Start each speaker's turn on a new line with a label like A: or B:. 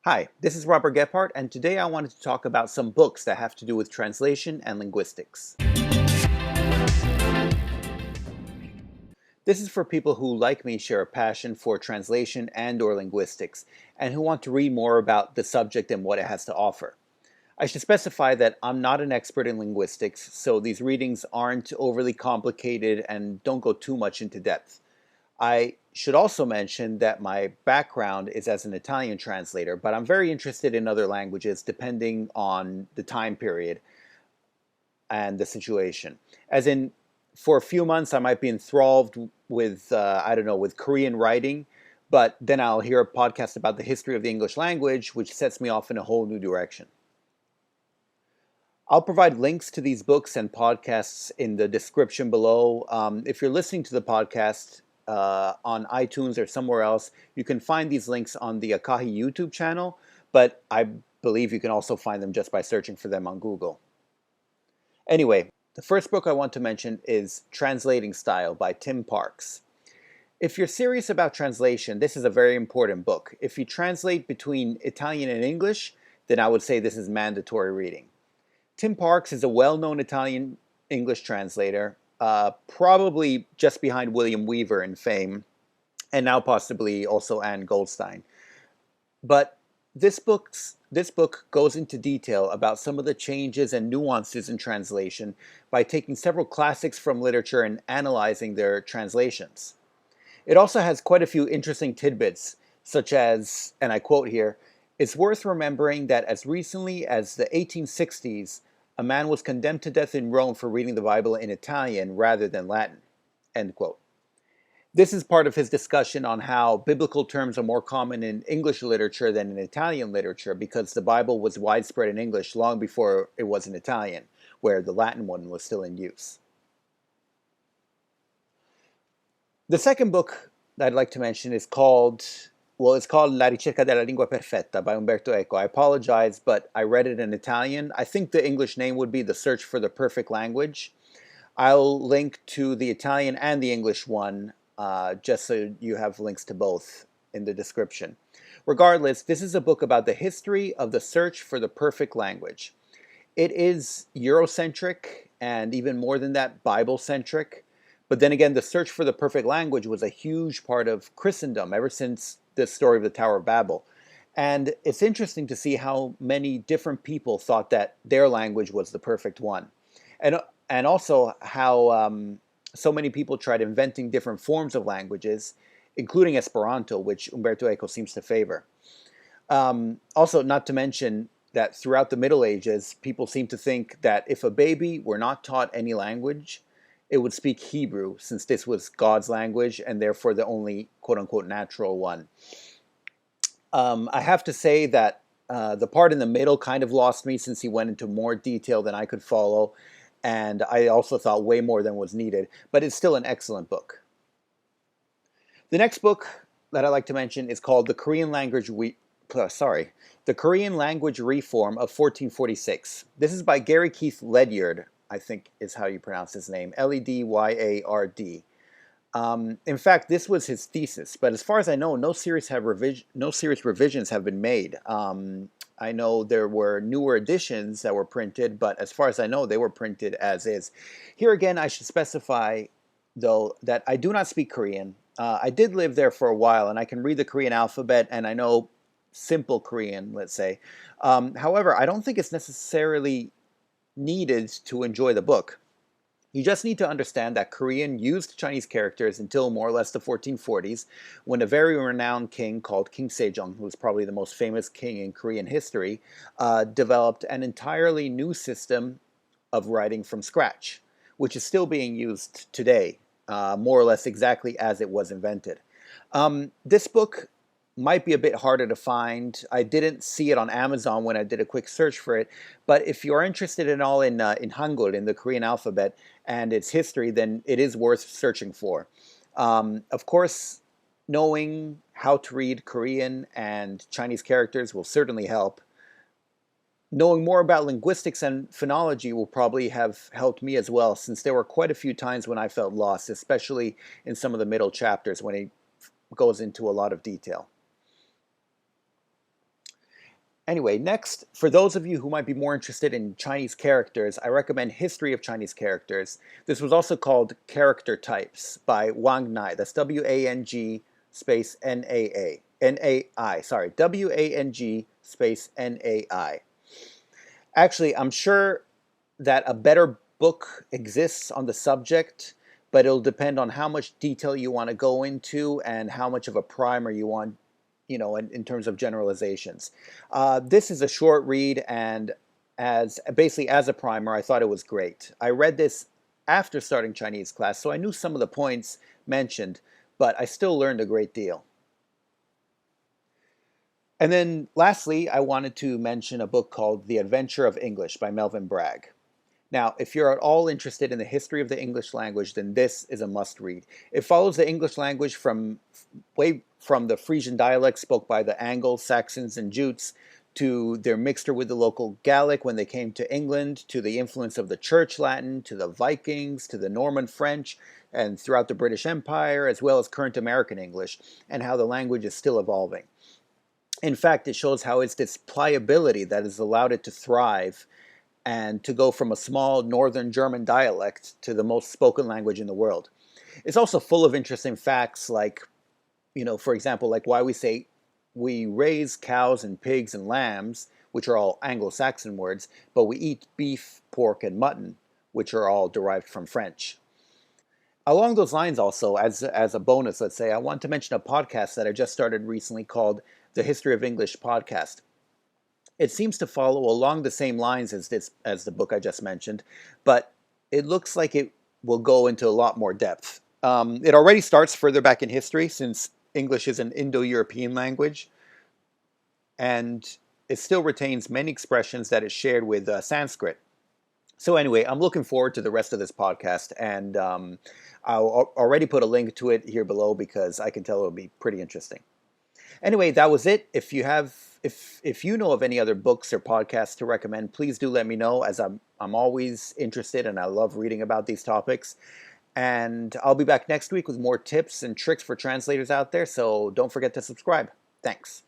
A: Hi, this is Robert Gephardt, and today I wanted to talk about some books that have to do with translation and linguistics. This is for people who, like me, share a passion for translation and/or linguistics, and who want to read more about the subject and what it has to offer. I should specify that I'm not an expert in linguistics, so these readings aren't overly complicated and don't go too much into depth. I should also mention that my background is as an Italian translator, but I'm very interested in other languages depending on the time period and the situation. As in, for a few months, I might be enthralled with, I don't know, with Korean writing, but then I'll hear a podcast about the history of the English language, which sets me off in a whole new direction. I'll provide links to these books and podcasts in the description below. If you're listening to the podcast on iTunes or somewhere else, you can find these links on the Akahi YouTube channel, but I believe you can also find them just by searching for them on Google. Anyway, the first book I want to mention is Translating Style by Tim Parks. If you're serious about translation, this is a very important book. If you translate between Italian and English, then I would say this is mandatory reading. Tim Parks is a well-known Italian English translator, probably just behind William Weaver in fame, and now possibly also Anne Goldstein. But this book goes into detail about some of the changes and nuances in translation by taking several classics from literature and analyzing their translations. It also has quite a few interesting tidbits, such as, and I quote here, "It's worth remembering that as recently as the 1860s, a man was condemned to death in Rome for reading the Bible in Italian rather than Latin." End quote. This is part of his discussion on how biblical terms are more common in English literature than in Italian literature because the Bible was widespread in English long before it was in Italian, where the Latin one was still in use. The second book that I'd like to mention is called La ricerca della lingua perfetta by Umberto Eco. I apologize, but I read it in Italian. I think the English name would be The Search for the Perfect Language. I'll link to the Italian and the English one, just so you have links to both in the description. Regardless, this is a book about the history of the search for the perfect language. It is Eurocentric, and even more than that, Bible-centric. But then again, the search for the perfect language was a huge part of Christendom ever since the story of the Tower of Babel. And it's interesting to see how many different people thought that their language was the perfect one. And also how so many people tried inventing different forms of languages, including Esperanto, which Umberto Eco seems to favor. Also, not to mention that throughout the Middle Ages, people seem to think that if a baby were not taught any language, it would speak Hebrew, since this was God's language and therefore the only quote-unquote natural one. I have to say that the part in the middle kind of lost me since he went into more detail than I could follow, and I also thought way more than was needed, but it's still an excellent book. The next book that I'd like to mention is called The Korean Language Reform of 1446. This is by Gary Keith Ledyard, I think is how you pronounce his name, Ledyard. In fact, this was his thesis, but as far as I know, no serious revisions have been made. I know there were newer editions that were printed, but as far as I know, they were printed as is. Here again, I should specify, though, that I do not speak Korean. I did live there for a while, and I can read the Korean alphabet, and I know simple Korean, let's say. However, I don't think it's necessarily needed to enjoy the book. You just need to understand that Korean used Chinese characters until more or less the 1440s, when a very renowned king called King Sejong, who was probably the most famous king in Korean history, developed an entirely new system of writing from scratch, which is still being used today, more or less exactly as it was invented. This book might be a bit harder to find. I didn't see it on Amazon when I did a quick search for it, but if you're interested in Hangul, in the Korean alphabet, and its history, then it is worth searching for. Of course, knowing how to read Korean and Chinese characters will certainly help. Knowing more about linguistics and phonology will probably have helped me as well, since there were quite a few times when I felt lost, especially in some of the middle chapters when he goes into a lot of detail. Anyway, next, for those of you who might be more interested in Chinese characters, I recommend History of Chinese Characters. This was also called Character Types by Wang Nai. That's W-A-N-G space N-A-A. N-A-I, sorry. W-A-N-G space N-A-I. Actually, I'm sure that a better book exists on the subject, but it'll depend on how much detail you want to go into and how much of a primer you want, in terms of generalizations. This is a short read, and basically as a primer, I thought it was great. I read this after starting Chinese class, so I knew some of the points mentioned, but I still learned a great deal. And then lastly, I wanted to mention a book called The Adventure of English by Melvin Bragg. Now, if you're at all interested in the history of the English language, then this is a must-read. It follows the English language from the Frisian dialect spoke by the Angles, Saxons, and Jutes, to their mixture with the local Gaelic when they came to England, to the influence of the Church Latin, to the Vikings, to the Norman French, and throughout the British Empire, as well as current American English, and how the language is still evolving. In fact, it shows how it's this pliability that has allowed it to thrive and to go from a small northern German dialect to the most spoken language in the world. It's also full of interesting facts like, for example, like why we say we raise cows and pigs and lambs, which are all Anglo-Saxon words, but we eat beef, pork, and mutton, which are all derived from French. Along those lines also, as a bonus, let's say, I want to mention a podcast that I just started recently called the History of English Podcast. It seems to follow along the same lines as the book I just mentioned, but it looks like it will go into a lot more depth. It already starts further back in history, since English is an Indo-European language, and it still retains many expressions that it shared with Sanskrit. So anyway, I'm looking forward to the rest of this podcast, and I'll already put a link to it here below because I can tell it'll be pretty interesting. Anyway, that was it. If you know of any other books or podcasts to recommend, please do let me know, as I'm always interested and I love reading about these topics. And I'll be back next week with more tips and tricks for translators out there, so don't forget to subscribe. Thanks.